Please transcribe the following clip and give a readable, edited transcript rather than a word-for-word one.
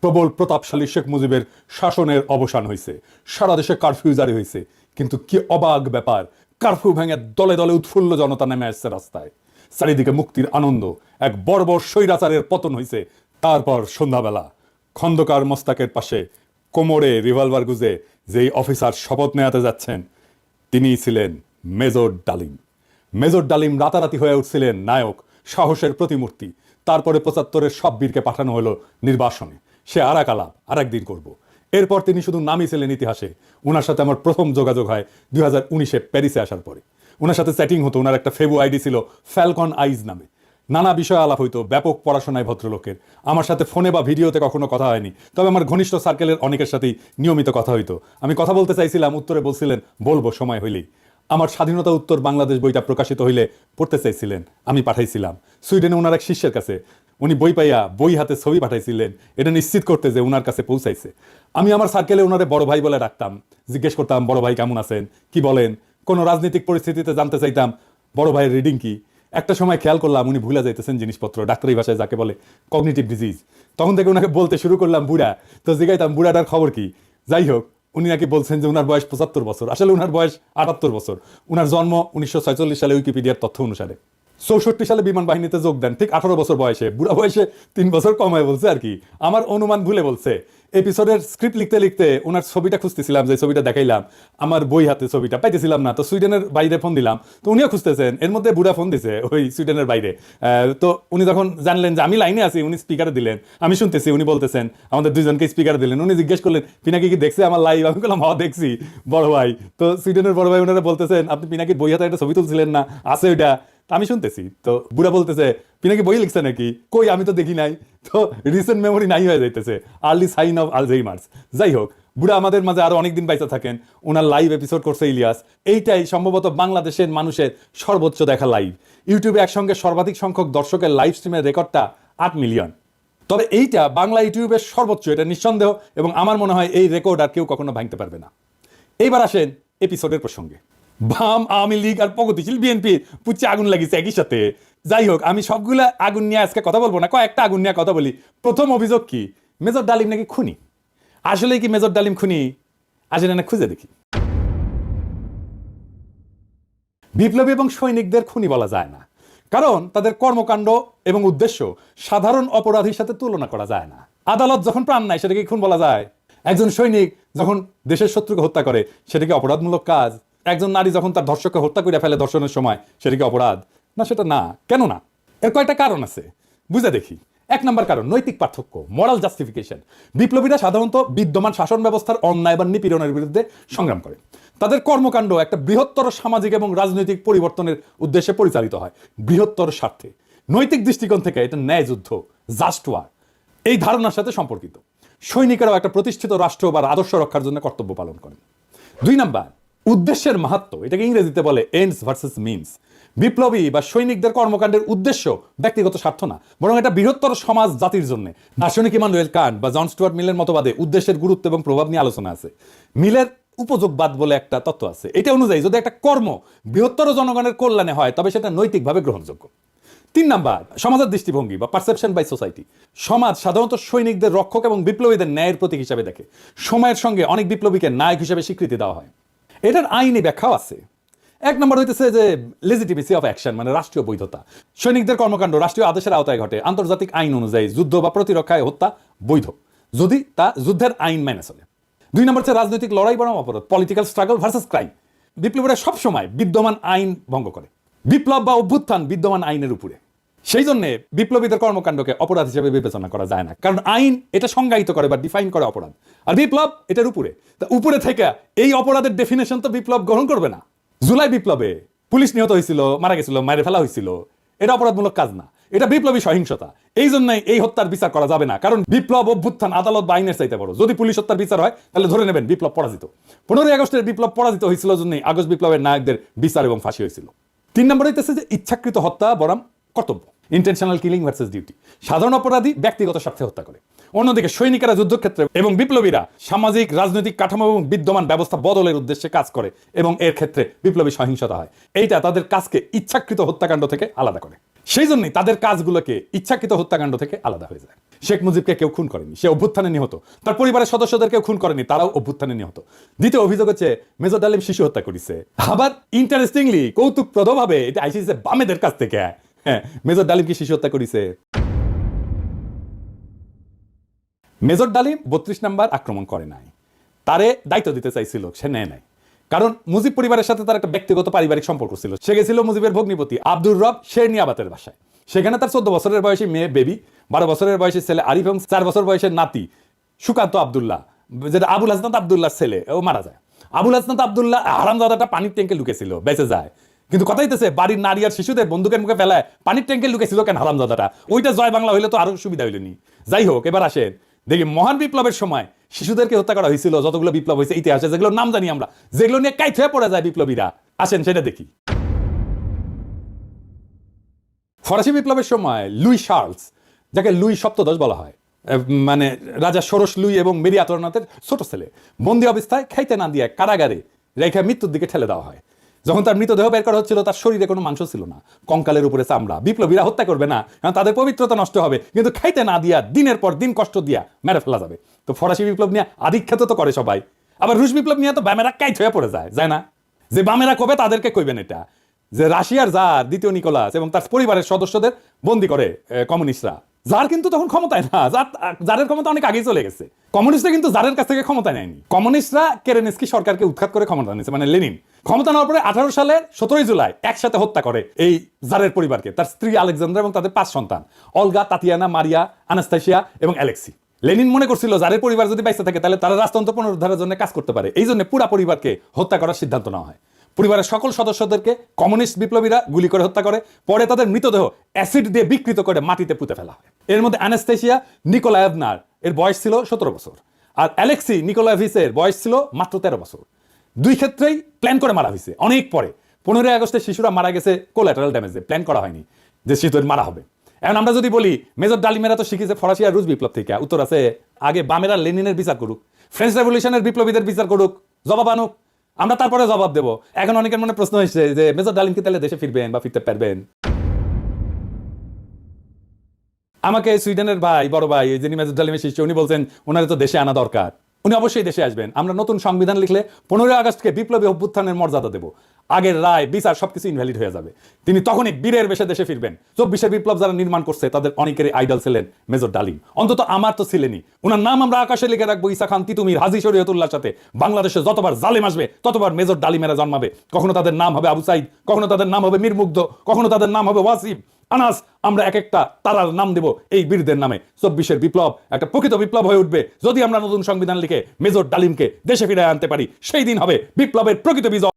প্রবল প্রতাপশালী শেখ মুজিবের শাসনের অবসান হয়েছে, সারা দেশে কারফিউ জারি হয়েছে। কিন্তু কি অবাক ব্যাপার, কারফিউ ভেঙে দলে দলে উৎফুল্ল জনতা নেমে আসছে রাস্তায়। চারিদিকে মুক্তির আনন্দ, এক বর্বর স্বৈরাচারের পতন হয়েছে। তারপর সন্ধ্যাবেলা খন্দকার মোস্তাকের পাশে কোমরে রিভলভার গুজে যেই অফিসার শপথ নেওয়াতে যাচ্ছেন, তিনিই ছিলেন মেজর ডালিম। মেজর ডালিম রাতারাতি হয়ে উঠছিলেন নায়ক, সাহসের প্রতিমূর্তি। তারপরে ৭৫-এর সব বীরকে পাঠানো হলো নির্বাসনে। সে আর এক আলাপ আর একদিন করব। এরপর তিনি শুধু নামই ছিলেন ইতিহাসে। ওনার সাথে আমার প্রথম যোগাযোগ হয় 2019-এ প্যারিসে আসার পরে। ওনার সাথে চ্যাটিং হতো। ওনার একটা ফেবু আইডি ছিল ফ্যালকন আইজ নামে। নানা বিষয় আলাপ হইতো, ব্যাপক পড়াশোনায় ভদ্রলোকের। আমার সাথে ফোনে বা ভিডিওতে কখনো কথা হয়নি, তবে আমার ঘনিষ্ঠ সার্কেলের অনেকের সাথেই নিয়মিত কথা হইতো। আমি কথা বলতে চাইছিলাম, উত্তরে বলছিলেন বলবো সময় হইলেই। আমার স্বাধীনতা উত্তর বাংলাদেশ বইটা প্রকাশিত হইলে পড়তে চাইছিলেন, আমি পাঠাইছিলাম সুইডেনে ওনার এক শিষ্যের কাছে। উনি বই পাইয়া বই হাতে ছবি পাঠাইছিলেন, এটা নিশ্চিত করতে যে ওনার কাছে পৌঁছাইছে। আমি আমার সার্কেলে ওনারে বড় ভাই বলে ডাকতাম। জিজ্ঞেস করতাম, বড় ভাই কেমন আছেন, কি বলেন। কোনো রাজনৈতিক পরিস্থিতিতে জানতে চাইতাম বড় ভাইয়ের রিডিং কি। একটা সময় খেয়াল করলাম উনি ভুলে যাইতেছেন জিনিসপত্র, ডাক্তারি ভাষায় যাকে বলে কগনিটিভ ডিজিজ। তখন থেকে ওনাকে বলতে শুরু করলাম বুড়া। তো জিজ্ঞাইতাম বুড়াটার খবর কি। যাই হোক, উনি নাকি বলছেন যে উনার বয়স ৭৫ বছর, আসলে উনার বয়স ৭৮ বছর। উনার জন্ম 1946 সালে উইকিপিডিয়ার তথ্য অনুসারে। ৬৪ সালে বিমান বাহিনীতে যোগ দেন ঠিক ১৮ বছর বয়সে। বুড়া বয়সে ৩ বছর কমায় বলছে আর কি, আমার অনুমান ভুলে বলছে। এপিসোডের স্ক্রিপ্ট লিখতে লিখতে ওনার ছবিটা খুঁজতেছিলাম, যে ছবিটা দেখাইলাম আমার বই হাতে, ছবিটা পাইতেছিলাম না। তো সুইডেনের বাইরে ফোন দিলাম, তো উনিও খুঁজতেছেন। এর মধ্যে বুড়া ফোন দিছে ওই সুইডেনের বাইরে। তো উনি যখন জানলেন যে আমি লাইনে আছি, উনি স্পিকারে দিলেন, আমি শুনতেছি। উনি বলতেছেন, আমাদের দুইজনকে স্পিকারে দিলেন। উনি জিজ্ঞেস করলেন পিনাকি কি দেখছে আমার লাইভ। আমি বললাম হ্যাঁ দেখছি বড় ভাই। তো সুইডেনের বড় ভাই ওনারা বলতেছেন, আপনি পিনাকির বই হাতে একটা ছবি তুলছিলেন না, আছে ওইটা। আমি শুনতেছি। তো বুড়া বলতেছে, পিনাকি বই লিখছে নাকি, কই আমি তো দেখি নাই। তো রিসেন্ট মেমোরি নাই হয়ে যাইতেছে, আর্লি সাইন অফ আলঝেইমার্স। যাই হোক, বুড়া আমাদের মাঝে আরো অনেকদিন বাইচা থাকেন। ওনার লাইভ এপিসোড করছে ইলিয়াস। এইটাই সম্ভবত বাংলাদেশের মানুষের সর্বোচ্চ দেখা লাইভ। ইউটিউবে একসঙ্গে সর্বাধিক সংখ্যক দর্শকের লাইভ স্ট্রিমের রেকর্ডটা ৮ মিলিয়ন। তবে এইটা বাংলা ইউটিউবের সর্বোচ্চ, এটা নিঃসন্দেহ। এবং আমার মনে হয় এই রেকর্ড আর কেউ কখনো ভাঙতে পারবে না। এইবার আসেন এপিসোডের প্রসঙ্গে। বাম, আওয়ামী লীগ আর প্রগতিশীল বিএনপি পুচ্ছে আগুন লাগিয়েছে একই সাথে। যাই হোক, আমি সবগুলা আগুন নিয়ে আজকে কথা বলবো না, কয়েকটা আগুন নিয়ে কথা বলি। প্রথম অভিযোগ কি, মেজর ডালিম নাকি খুনি। আসলে কি মেজর ডালিম খুনি? আসলে না, খুঁজে দেখি। বিপ্লবী এবং সৈনিকদের খুনি বলা যায় না, কারণ তাদের কর্মকাণ্ড এবং উদ্দেশ্য সাধারণ অপরাধীর সাথে তুলনা করা যায় না। আদালত যখন প্রাণ নেয় সেটাকে খুন বলা যায়? একজন সৈনিক যখন দেশের শত্রুকে হত্যা করে সেটা কি অপরাধমূলক কাজ? একজন নারী যখন তার ধর্ষককে হত্যা করে ফেলে ধর্ষণের সময়, সেটা কি অপরাধ? না, সেটা না। কেন না? এর কয়েকটা কারণ আছে, বুঝে দেখি। ১ নম্বর কারণ, নৈতিক পার্থক্য, মোরাল জাস্টিফিকেশন। বিপ্লবীরা সাধারণত বিদ্যমান শাসন ব্যবস্থার অন্যায় বা নিপীড়নের বিরুদ্ধে সংগ্রাম করে। তাদের কর্মকাণ্ড একটা বৃহত্তর সামাজিক এবং রাজনৈতিক পরিবর্তনের উদ্দেশ্যে পরিচালিত হয়, বৃহত্তর স্বার্থে। নৈতিক দৃষ্টিকোণ থেকে এটা ন্যায় যুদ্ধ, জাস্ট ওয়ার, এই ধারণার সাথে সম্পর্কিত। সৈনিকেরাও একটা প্রতিষ্ঠিত রাষ্ট্র বা আদর্শ রক্ষার জন্য কর্তব্য পালন করেন। ২ নাম্বার, উদ্দেশ্যের মাহাত্ম্য, এটাকে ইংরেজিতে বলে এন্ডস ভার্সেস মিনস। বিপ্লবী বা সৈনিকদের কর্মকাণ্ডের উদ্দেশ্য ব্যক্তিগত স্বার্থ না, বরং এটা বৃহত্তর সমাজ জাতির জন্য। দার্শনিক ইমানুয়েল কান্ট বা জন স্টুয়ার্ট মিলের মতবাদে উদ্দেশ্যের গুরুত্ব এবং প্রভাব নিয়ে আলোচনা আছে। মিলের উপযোগবাদ বলে একটা তত্ত্ব আছে। এটা অনুযায়ী যদি একটা কর্ম বৃহত্তর জনগণের কল্যাণে হয় তবে সেটা নৈতিকভাবে গ্রহণযোগ্য। ৩ নাম্বার, সমাজের দৃষ্টিভঙ্গি বা পারসেপশন বাই সোসাইটি। সমাজ সাধারণত সৈনিকদের রক্ষক এবং বিপ্লবীদের ন্যায়ের প্রতীক হিসাবে দেখে। সময়ের সঙ্গে অনেক বিপ্লবীকে নায়ক হিসেবে স্বীকৃতি দেওয়া হয়। এটার আইনি ব্যাখ্যাও আছে। ১ নম্বর হইতেছে যে লেজিটিমেসি অফ অ্যাকশন, মানে রাষ্ট্রীয় বৈধতা। সৈনিকদের কর্মকাণ্ড রাষ্ট্রীয় আদেশের আওতায় ঘটে। আন্তর্জাতিক আইন অনুযায়ী যুদ্ধ বা প্রতিরক্ষায় হত্যা বৈধ, যদি তা যুদ্ধের আইন মেনে চলে। ২ নম্বর হচ্ছে রাজনৈতিক লড়াই বনাম অপরাধ, পলিটিক্যাল স্ট্রাগল ভার্সেস ক্রাইম। বিপ্লবীরা সবসময় বিদ্যমান আইন ভঙ্গ করে। বিপ্লব বা অভ্যুত্থান বিদ্যমান আইনের উপরে। সেই জন্য বিপ্লবীদের কর্মকাণ্ডকে অপরাধ হিসেবে বিবেচনা করা যায় না, কারণ আইন এটা সংজ্ঞায়িত করে বা ডিফাইন করে অপরাধ, আর বিপ্লব এটার উপরে। তা উপরে থেকে এই অপরাধের ডেফিনেশন তো বিপ্লব গ্রহণ করবে না। জুলাই বিপ্লবে পুলিশ নিহত হয়েছিল, মারা গেছিল, মেরে ফেলা হয়েছিল, এটা অপরাধমূলক কাজ না, এটা বিপ্লবী সহিংসতা। এই জন্যই এই হত্যার বিচার করা যাবে না, কারণ বিপ্লব অভ্যুত্থান আদালত বা আইনের চাইতে বড়। যদি পুলিশ হত্যার বিচার হয় তাহলে ধরে নেবেন বিপ্লব পরাজিত। ১৫ই আগস্টের বিপ্লব পরাজিত হয়েছিল জন্যই আগস্ট বিপ্লবের নায়কদের বিচার এবং ফাঁসি হয়েছিল। ৩ নম্বর হইতেছে যে ইচ্ছাকৃত হত্যা বনাম কর্তব্য, ইন্টেনশনাল কিলিং ভার্সেস ডিউটি। সাধারণ অপরাধী ব্যক্তিগত স্বার্থে হত্যা করে, অন্যদিকে সৈনিকেরা যুদ্ধক্ষেত্রে এবং বিপ্লবীরা সামাজিক রাজনৈতিক কাঠামো এবং বিদ্যমান ব্যবস্থা বদলের উদ্দেশ্যে কাজ করে, এবং এর ক্ষেত্রে বিপ্লবী সহিংসতা হয়। এইটা তাদের কাজকে ইচ্ছাকৃত হত্যাকাণ্ড থেকে আলাদা করে। সেই জন্যই তাদের কাজগুলোকে ইচ্ছাকৃত হত্যাকাণ্ড থেকে আলাদা হয়ে যায়। শেখ মুজিবকে কেউ খুন করেনি, সে অভ্যুত্থানে নিহত। তার পরিবারের সদস্যদের কেউ খুন করেনি, তারাও অভ্যুত্থানে নিহত। দ্বিতীয় অভিযোগ হচ্ছে মেজর ডালিম শিশু হত্যা করেছে। আবার ইন্টারেস্টিংলি কৌতুকপ্রদভাবে এটা আইসিসি বামেদের কাছ থেকে, হ্যাঁ, মেজর ডালিম কি শিশু হত্যা করেছে? মেজর ডালিম 32 নাম্বার আক্রমণ করে নাই, তারে দায়িত্ব দিতে চাইছিল, সে নেয় নাই। কারণ মুজিব পরিবারের সাথে তার একটা ব্যক্তিগত পারিবারিক সম্পর্ক ছিল। সে গেছিল মুজিবের ভগ্নিপতি আব্দুর রব শেরনিয়াবাতের বাসায়। সেখানে তার 14 বছরের বয়সী মেয়ে বেবি, 12 বছরের বয়সী ছেলে আরিফ এবং 4 বছর বয়সের নাতি সুকান্ত আব্দুল্লাহ, যেটা আবুল হাসনাত আব্দুল্লাহর ছেলে, ও মারা যায়। আবুল হাসনাত আব্দুল্লাহ হারামজাদাটা পানির ট্যাঙ্কে লুকেছিল, বেঁচে যায়। কিন্তু কথা হইতেছে বাড়ির নারী আর শিশুদের বন্দুকের মুখে ফেলায় পানির ট্যাঙ্কে লুকেছিল কেন হারামজাদাটা? ওইটা জয় বাংলা হইলে তো আরো সুবিধা হইলেনি। যাই হোক, এবার আসেন দেখি মহান বিপ্লবের সময় শিশুদেরকে হত্যা করা হয়েছিল যতগুলো বিপ্লব হয়েছে ইতিহাসে, যেগুলো নাম জানি আমরা, যেগুলো নিয়ে কাইট হয়ে পড়ে যায় বিপ্লবীরা। আসেন সেটা দেখি। ফরাসি বিপ্লবের সময় লুই শার্লস, যাকে লুই সপ্তদশ বলা হয়, মানে রাজা ষোড়শ লুই এবং মেরি আতরনাথের ছোট ছেলে, বন্দী অবস্থায় খাইতে না দিয়ে কারাগারে রেখে মৃত্যুর দিকে ঠেলে দেওয়া হয়। যখন তার মৃতদেহ বের করা হচ্ছিল, তার শরীরে কোনো মাংস ছিল না, কঙ্কালের উপরে চামড়া। বিপ্লবীরা হত্যা করবে না, কারণ তাদের পবিত্রতা নষ্ট হবে, কিন্তু খাইতে না দিয়া দিনের পর দিন কষ্ট দিয়া মেরে ফেলা যাবে। তো ফরাসি বিপ্লব নিয়ে আধিখ্যাত তো করে সবাই। আবার রুশ বিপ্লব নিয়ে তো বামেরা কাইট হয়ে পড়ে যায় না? যে বামেরা কবে তাদেরকে কইবেন এটা, যে রাশিয়ার জার দ্বিতীয় নিকোলাস এবং তার পরিবারের সদস্যদের বন্দী করে কমিউনিস্টরা। জার কিন্তু তখন ক্ষমতায় না, জারের ক্ষমতা অনেক আগেই চলে গেছে। কমিউনিস্টরা কিন্তু জারের কাছ থেকে ক্ষমতা নেয়নি। কমিউনিস্টরা কেরেনস্কি সরকারকে উৎখাত করে ক্ষমতা নিয়েছে, মানে লেনিন। ক্ষমতা নেওয়ার পরে 18 সালের 17 জুলাই একসাথে হত্যা করে এই জারের পরিবারকে, তার স্ত্রী আলেকজান্ড্রা এবং তাদের 5 সন্তান, অলগা, তাতিয়ানা, মারিয়া, আনাস্তাসিয়া এবং অ্যালেক্সি। লেনিন মনে করছিল জারের পরিবার যদি বাইসে থাকে তাহলে তারা রাজতন্ত্র পুনরুদ্ধারের জন্য কাজ করতে পারে। এই জন্য পুরা পরিবারকে হত্যা করার সিদ্ধান্ত নেওয়া হয়। পরিবারের সকল সদস্যদেরকে কমিউনিস্ট বিপ্লবীরা গুলি করে হত্যা করে, পরে তাদের মৃতদেহ অ্যাসিড দিয়ে বিকৃত করে মাটিতে পুঁতে ফেলা হয়। এর মধ্যে আনাস্তাসিয়া নিকোলায়েভনার এর বয়স ছিল 17 বছর, আর অ্যালেক্সি নিকোলায়েভিচের বয়স ছিল মাত্র 13 বছর। দুই ক্ষেত্রেই প্ল্যান করে মারা হয়েছে। অনেক পরে 15 আগস্টে শিশুরা মারা গেছে কোল্যাটারাল ড্যামেজে, প্ল্যান করা হয়নি যে শিশুদের মারা হবে। এখন আমরা যদি বলি মেজর ডালিমেরা তো শিখেছে ফরাসি আর রুশ বিপ্লব থেকে, উত্তর আছে আগে বামেরা লেনিনের বিচার করুক, ফ্রেঞ্চ রেভলিউশনের বিপ্লবীদের বিচার করুক, জবাব আনুক, আমরা তারপরে জবাব দেব। এখন অনেকের মনে প্রশ্ন হয়েছে যে মেজর ডালিম কি তাহলে দেশে ফিরবেন বা ফিরতে পারবেন? আমাকে সুইডেনের ভাই, বড় ভাই, যিনি মেজর ডালিমের শিষ্য, উনি বলছেন ওনারে তো দেশে আনা দরকার, উনি অবশ্যই দেশে আসবেন। আমরা নতুন সংবিধান লিখলে 15 আগস্টকে বিপ্লবী অভ্যুত্থানের মর্যাদা দেব, আগের রায় বিচার সবকিছু ইনভ্যালিড হয়ে যাবে। তিনি তখনই বীরের বেশে দেশে ফিরবেন। 24 বিপ্লব যারা নির্মাণ করছে তাদের অনেকেরই আইডল ছিলেন মেজর ডালিম, অন্তত আমার তো ছিলেনই। ওনার নাম আমরা আকাশে লিখে রাখবো, ঈসা খান তিতুমির, হাজী শরীয়তুল্লাহর সাথে। বাংলাদেশে যতবার জালেম আসবে ততবার মেজর ডালিমেরা জন্মাবে। কখনো তাদের নাম হবে আবু সাইদ, কখনো তাদের নাম হবে মীর মুগ্ধ, কখনো তাদের নাম হবে ওয়াসিম, আনাস। আমরা এক একটা তারার নাম দেব এই বীরদের নামে। 24 বিপ্লব একটা প্রকৃত বিপ্লব হয়ে উঠবে যদি আমরা নতুন সংবিধান লিখে মেজর ডালিমকে দেশে ফিরে আনতে পারি। সেই দিন হবে বিপ্লবের প্রকৃত বিজয়।